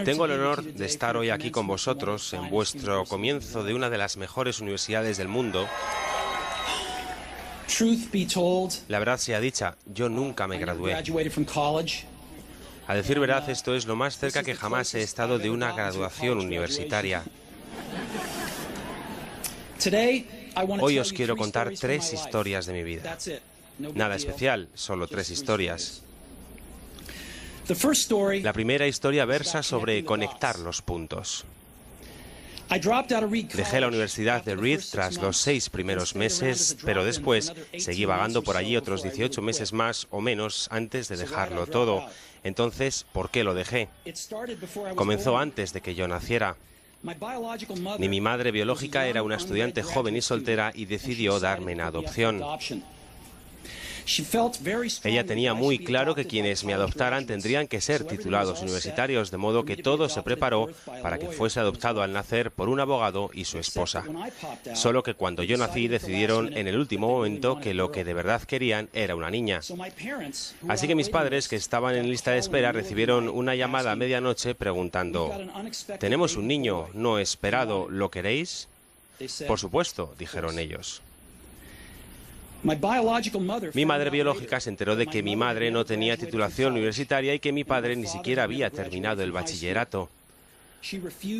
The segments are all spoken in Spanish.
Tengo el honor de estar hoy aquí con vosotros en vuestro comienzo de una de las mejores universidades del mundo. La verdad sea dicha, yo nunca me gradué. A decir verdad, esto es lo más cerca que jamás he estado de una graduación universitaria. Hoy os quiero contar 3 historias de mi vida. Nada especial, solo 3 historias. La primera historia versa sobre conectar los puntos. Dejé la Universidad de Reed tras los 6 primeros meses, pero después seguí vagando por allí otros 18 meses más o menos antes de dejarlo todo. Entonces, ¿por qué lo dejé? Comenzó antes de que yo naciera. Ni mi madre biológica era una estudiante joven y soltera y decidió darme en adopción. Ella tenía muy claro que quienes me adoptaran tendrían que ser titulados universitarios, de modo que todo se preparó para que fuese adoptado al nacer por un abogado y su esposa. Solo que cuando yo nací decidieron en el último momento que lo que de verdad querían era una niña. Así que mis padres, que estaban en lista de espera, recibieron una llamada a medianoche preguntando: «Tenemos un niño no esperado, ¿lo queréis?». «Por supuesto», dijeron ellos. Mi madre biológica se enteró de que mi madre no tenía titulación universitaria y que mi padre ni siquiera había terminado el bachillerato.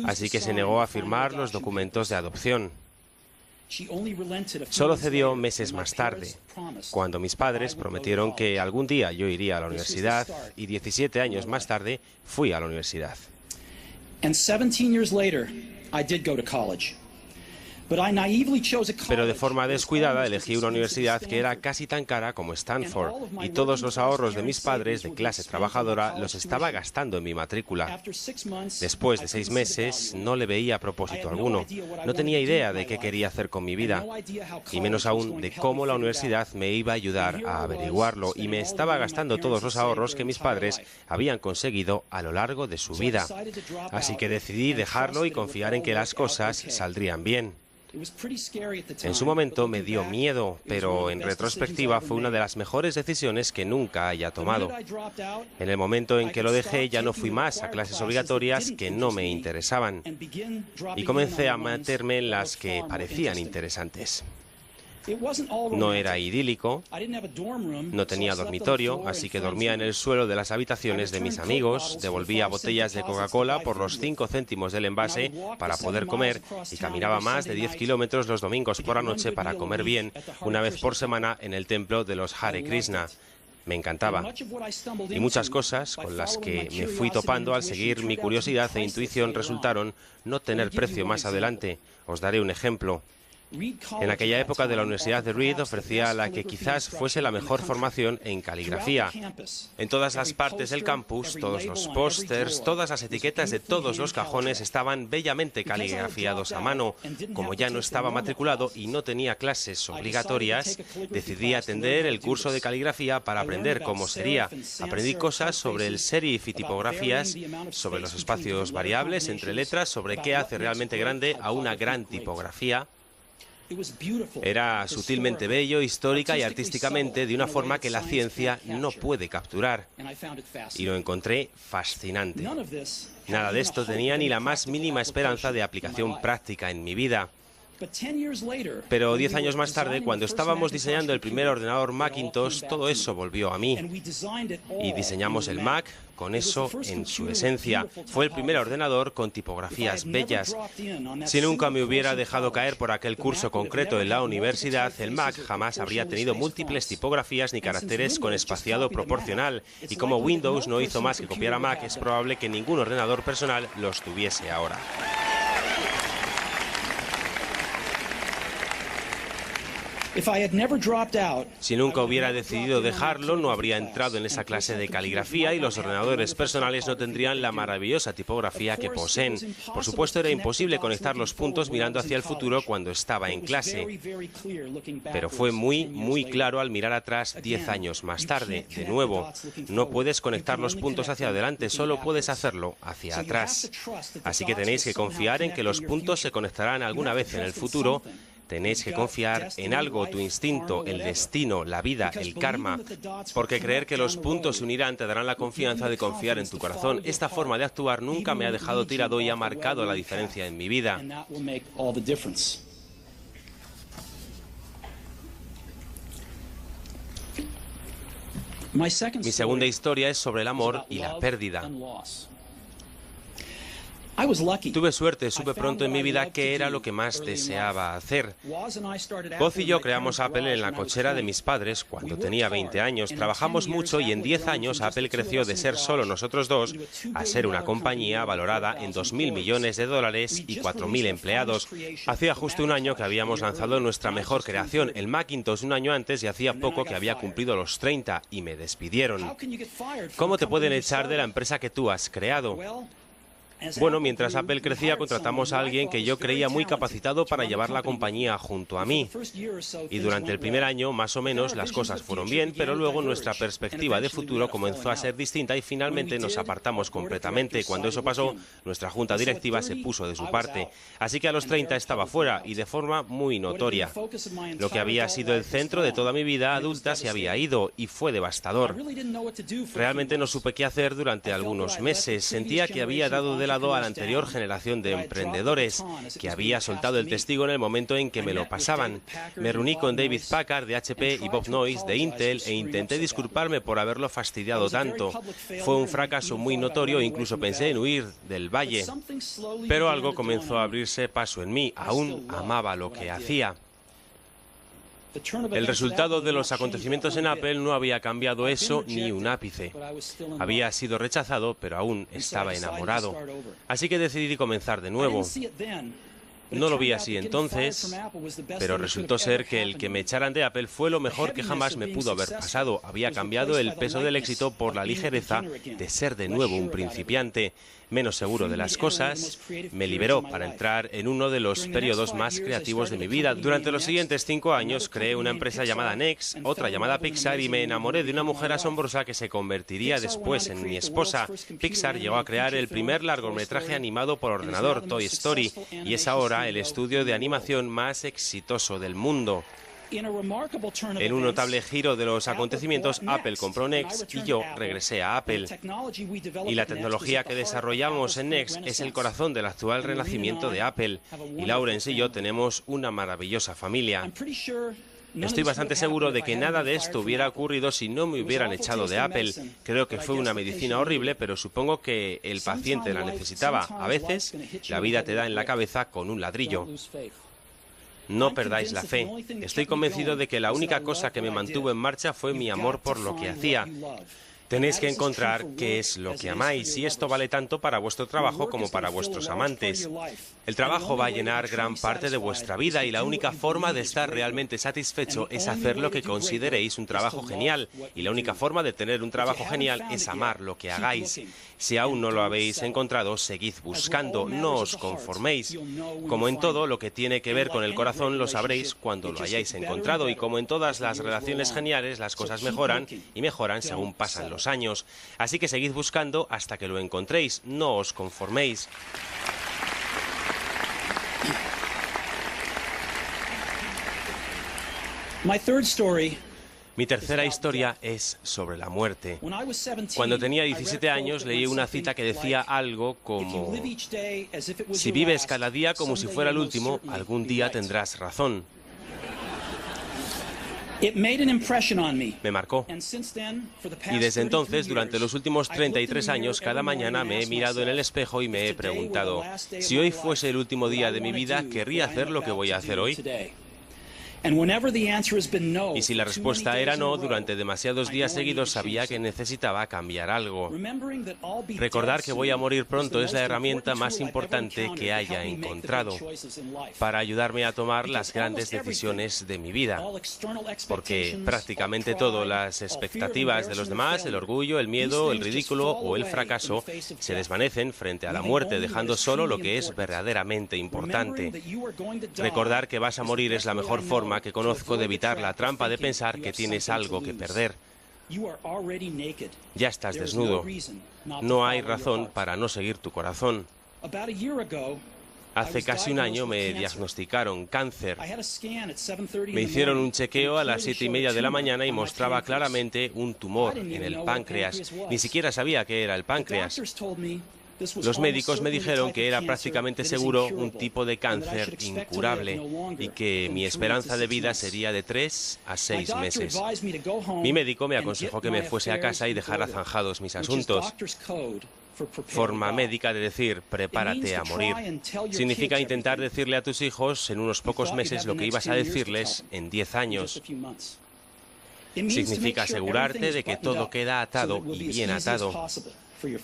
Así que se negó a firmar los documentos de adopción. Solo cedió meses más tarde, cuando mis padres prometieron que algún día yo iría a la universidad, y 17 años más tarde fui a la universidad. Pero de forma descuidada elegí una universidad que era casi tan cara como Stanford, y todos los ahorros de mis padres de clase trabajadora los estaba gastando en mi matrícula. Después de 6 meses no le veía propósito alguno. No tenía idea de qué quería hacer con mi vida, y menos aún de cómo la universidad me iba a ayudar a averiguarlo, y me estaba gastando todos los ahorros que mis padres habían conseguido a lo largo de su vida. Así que decidí dejarlo y confiar en que las cosas saldrían bien. En su momento me dio miedo, pero en retrospectiva fue una de las mejores decisiones que nunca haya tomado. En el momento en que lo dejé ya no fui más a clases obligatorias que no me interesaban y comencé a meterme en las que parecían interesantes. No era idílico, no tenía dormitorio, así que dormía en el suelo de las habitaciones de mis amigos, devolvía botellas de Coca-Cola por los 5 céntimos del envase para poder comer y caminaba más de 10 kilómetros los domingos por la noche para comer bien, una vez por semana en el templo de los Hare Krishna. Me encantaba. Y muchas cosas con las que me fui topando al seguir mi curiosidad e intuición resultaron no tener precio más adelante. Os daré un ejemplo. En aquella época de la Universidad de Reed ofrecía la que quizás fuese la mejor formación en caligrafía. En todas las partes del campus, todos los pósters, todas las etiquetas de todos los cajones estaban bellamente caligrafiados a mano. Como ya no estaba matriculado y no tenía clases obligatorias, decidí atender el curso de caligrafía para aprender cómo sería. Aprendí cosas sobre el serif y tipografías, sobre los espacios variables entre letras, sobre qué hace realmente grande a una gran tipografía. Era sutilmente bello, histórica y artísticamente de una forma que la ciencia no puede capturar. Y lo encontré fascinante. Nada de esto tenía ni la más mínima esperanza de aplicación práctica en mi vida. Pero 10 años más tarde, cuando estábamos diseñando el primer ordenador Macintosh, todo eso volvió a mí. Y diseñamos el Mac con eso en su esencia. Fue el primer ordenador con tipografías bellas. Si nunca me hubiera dejado caer por aquel curso concreto en la universidad, el Mac jamás habría tenido múltiples tipografías ni caracteres con espaciado proporcional. Y como Windows no hizo más que copiar a Mac, es probable que ningún ordenador personal los tuviese ahora. Si nunca hubiera decidido dejarlo, no habría entrado en esa clase de caligrafía y los ordenadores personales no tendrían la maravillosa tipografía que poseen. Por supuesto, era imposible conectar los puntos mirando hacia el futuro cuando estaba en clase. Pero fue muy claro al mirar atrás 10 años más tarde. De nuevo, no puedes conectar los puntos hacia adelante, solo puedes hacerlo hacia atrás. Así que tenéis que confiar en que los puntos se conectarán alguna vez en el futuro, Tenéis que confiar en algo, tu instinto, el destino, la vida, el karma, porque creer que los puntos se unirán te darán la confianza de confiar en tu corazón. Esta forma de actuar nunca me ha dejado tirado y ha marcado la diferencia en mi vida. Mi segunda historia es sobre el amor y la pérdida. Tuve suerte, supe pronto en mi vida qué era lo que más deseaba hacer. Woz y yo creamos Apple en la cochera de mis padres cuando tenía 20 años. Trabajamos mucho y en 10 años Apple creció de ser solo nosotros dos a ser una compañía valorada en 2.000 millones de dólares y 4.000 empleados. Hacía justo un año que habíamos lanzado nuestra mejor creación, el Macintosh, un año antes, y hacía poco que había cumplido los 30 y me despidieron. ¿Cómo te pueden echar de la empresa que tú has creado? Bueno, mientras Apple crecía, contratamos a alguien que yo creía muy capacitado para llevar la compañía junto a mí. Y durante el primer año, más o menos, las cosas fueron bien, pero luego nuestra perspectiva de futuro comenzó a ser distinta y finalmente nos apartamos completamente. Cuando eso pasó, nuestra junta directiva se puso de su parte. Así que a los 30 estaba fuera y de forma muy notoria. Lo que había sido el centro de toda mi vida adulta se había ido y fue devastador. Realmente no supe qué hacer durante algunos meses. Sentía que había dado de lado a la anterior generación de emprendedores, que había soltado el testigo en el momento en que me lo pasaban. Me reuní con David Packard de HP y Bob Noyce de Intel e intenté disculparme por haberlo fastidiado tanto. Fue un fracaso muy notorio e incluso pensé en huir del valle. Pero algo comenzó a abrirse paso en mí. Aún amaba lo que hacía. El resultado de los acontecimientos en Apple no había cambiado eso ni un ápice. Había sido rechazado, pero aún estaba enamorado. Así que decidí comenzar de nuevo. No lo vi así entonces, pero resultó ser que el que me echaran de Apple fue lo mejor que jamás me pudo haber pasado. Había cambiado el peso del éxito por la ligereza de ser de nuevo un principiante, menos seguro de las cosas. Me liberó para entrar en uno de los periodos más creativos de mi vida. Durante los siguientes 5 años creé una empresa llamada Next, otra llamada Pixar, y me enamoré de una mujer asombrosa que se convertiría después en mi esposa. Pixar llegó a crear el primer largometraje animado por ordenador, Toy Story, y es ahora el estudio de animación más exitoso del mundo. En un notable giro de los acontecimientos, Apple compró Next y yo regresé a Apple. Y la tecnología que desarrollamos en Next es el corazón del actual renacimiento de Apple. Y Lawrence y yo tenemos una maravillosa familia. Estoy bastante seguro de que nada de esto hubiera ocurrido si no me hubieran echado de Apple. Creo que fue una medicina horrible, pero supongo que el paciente la necesitaba. A veces, la vida te da en la cabeza con un ladrillo. No perdáis la fe. Estoy convencido de que la única cosa que me mantuvo en marcha fue mi amor por lo que hacía. Tenéis que encontrar qué es lo que amáis, y esto vale tanto para vuestro trabajo como para vuestros amantes. El trabajo va a llenar gran parte de vuestra vida y la única forma de estar realmente satisfecho es hacer lo que consideréis un trabajo genial. Y la única forma de tener un trabajo genial es amar lo que hagáis. Si aún no lo habéis encontrado, seguid buscando, no os conforméis. Como en todo lo que tiene que ver con el corazón, lo sabréis cuando lo hayáis encontrado, y como en todas las relaciones geniales, las cosas mejoran y mejoran según pasan los años. Así que seguid buscando hasta que lo encontréis, no os conforméis. Mi tercera historia es sobre la muerte. Cuando tenía 17 años leí una cita que decía algo como: si vives cada día como si fuera el último, algún día tendrás razón. Me marcó. Y desde entonces, durante los últimos 33 años, cada mañana me he mirado en el espejo y me he preguntado: si hoy fuese el último día de mi vida, ¿querría hacer lo que voy a hacer hoy? Y si la respuesta era no, durante demasiados días seguidos sabía que necesitaba cambiar algo. Recordar que voy a morir pronto es la herramienta más importante que haya encontrado para ayudarme a tomar las grandes decisiones de mi vida. Porque prácticamente todo, las expectativas de los demás, el orgullo, el miedo, el ridículo o el fracaso, se desvanecen frente a la muerte, dejando solo lo que es verdaderamente importante. Recordar que vas a morir es la mejor forma que conozco de evitar la trampa de pensar que tienes algo que perder. Ya estás desnudo. No hay razón para no seguir tu corazón. Hace casi un año me diagnosticaron cáncer. Me hicieron un chequeo a las 7:30 de la mañana y mostraba claramente un tumor en el páncreas. Ni siquiera sabía qué era el páncreas. Los médicos me dijeron que era prácticamente seguro un tipo de cáncer incurable y que mi esperanza de vida sería de 3 a 6 meses. Mi médico me aconsejó que me fuese a casa y dejara zanjados mis asuntos. Forma médica de decir, prepárate a morir. Significa intentar decirle a tus hijos en unos pocos meses lo que ibas a decirles en 10 años. Significa asegurarte de que todo queda atado y bien atado.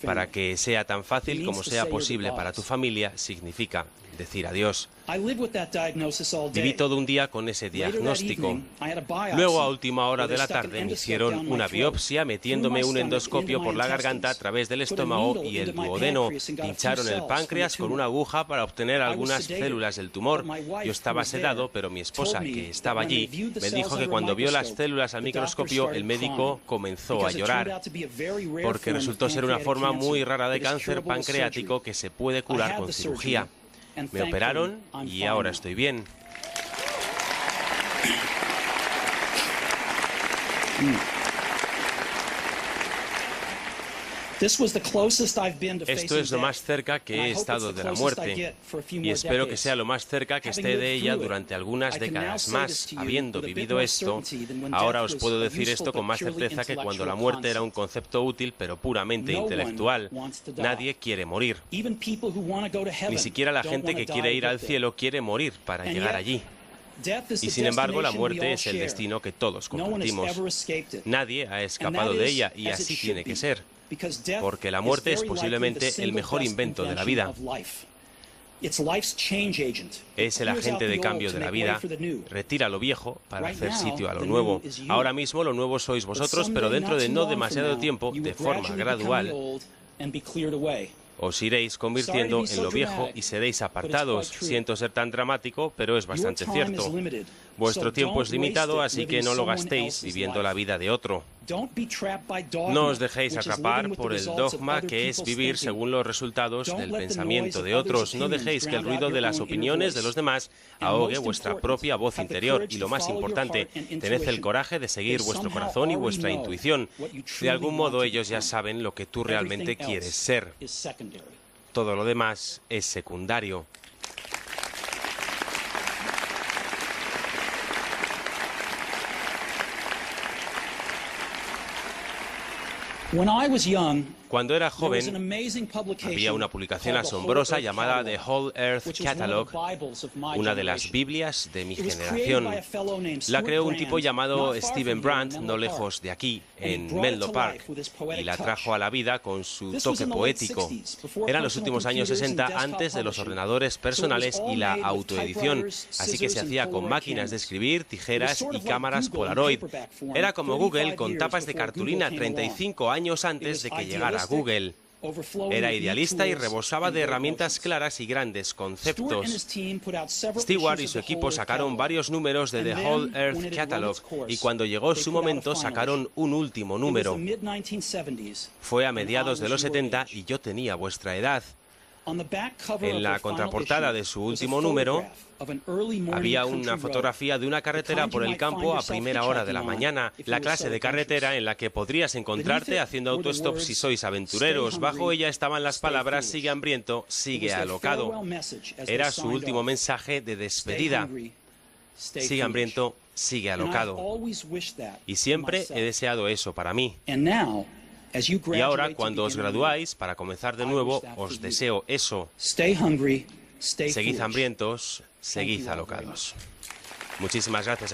Para que sea tan fácil como sea posible para tu familia, significa decir adiós. Viví todo un día con ese diagnóstico. Luego, a última hora de la tarde, me hicieron una biopsia metiéndome un endoscopio por la garganta a través del estómago y el duodeno. Pincharon el páncreas con una aguja para obtener algunas células del tumor. Yo estaba sedado, pero mi esposa, que estaba allí, me dijo que cuando vio las células al microscopio, el médico comenzó a llorar, porque resultó ser una forma muy rara de cáncer pancreático que se puede curar con cirugía. Me operaron y ahora estoy bien. Esto es lo más cerca que he estado de la muerte y espero que sea lo más cerca que esté de ella durante algunas décadas más. Habiendo vivido esto, ahora os puedo decir esto con más certeza que cuando la muerte era un concepto útil pero puramente intelectual. Nadie quiere morir. Ni siquiera la gente que quiere ir al cielo quiere morir para llegar allí. Y sin embargo, la muerte es el destino que todos compartimos. Nadie ha escapado de ella y así tiene que ser. Porque la muerte es posiblemente el mejor invento de la vida. Es el agente de cambio de la vida. Retira lo viejo para hacer sitio a lo nuevo. Ahora mismo lo nuevo sois vosotros, pero dentro de no demasiado tiempo, de forma gradual, os iréis convirtiendo en lo viejo y seréis apartados. Siento ser tan dramático, pero es bastante cierto. Vuestro tiempo es limitado, así que no lo gastéis viviendo la vida de otro. No os dejéis atrapar por el dogma que es vivir según los resultados del pensamiento de otros. No dejéis que el ruido de las opiniones de los demás ahogue vuestra propia voz interior. Y lo más importante, tened el coraje de seguir vuestro corazón y vuestra intuición. De algún modo ellos ya saben lo que tú realmente quieres ser. Todo lo demás es secundario. Cuando era joven, había una publicación asombrosa llamada The Whole Earth Catalog, una de las Biblias de mi generación. La creó un tipo llamado Stephen Brandt, no lejos de aquí, en Menlo Park, y la trajo a la vida con su toque poético. Eran los últimos años 60, antes de los ordenadores personales y la autoedición, así que se hacía con máquinas de escribir, tijeras y cámaras Polaroid. Era como Google con tapas de cartulina 35 años antes de que llegara Google. Era idealista y rebosaba de herramientas claras y grandes conceptos. Stewart y su equipo sacaron varios números de The Whole Earth Catalog y cuando llegó su momento sacaron un último número. Fue a mediados de los 70 y yo tenía vuestra edad. En la contraportada de su último número había una fotografía de una carretera por el campo a primera hora de la mañana, la clase de carretera en la que podrías encontrarte haciendo autostop si sois aventureros. Bajo ella estaban las palabras sigue hambriento, sigue alocado. Era su último mensaje de despedida. Sigue hambriento, sigue alocado. Y siempre he deseado eso para mí. Y ahora, cuando os graduáis, para comenzar de nuevo, os deseo eso. Seguid hambrientos, seguid alocados. Muchísimas gracias.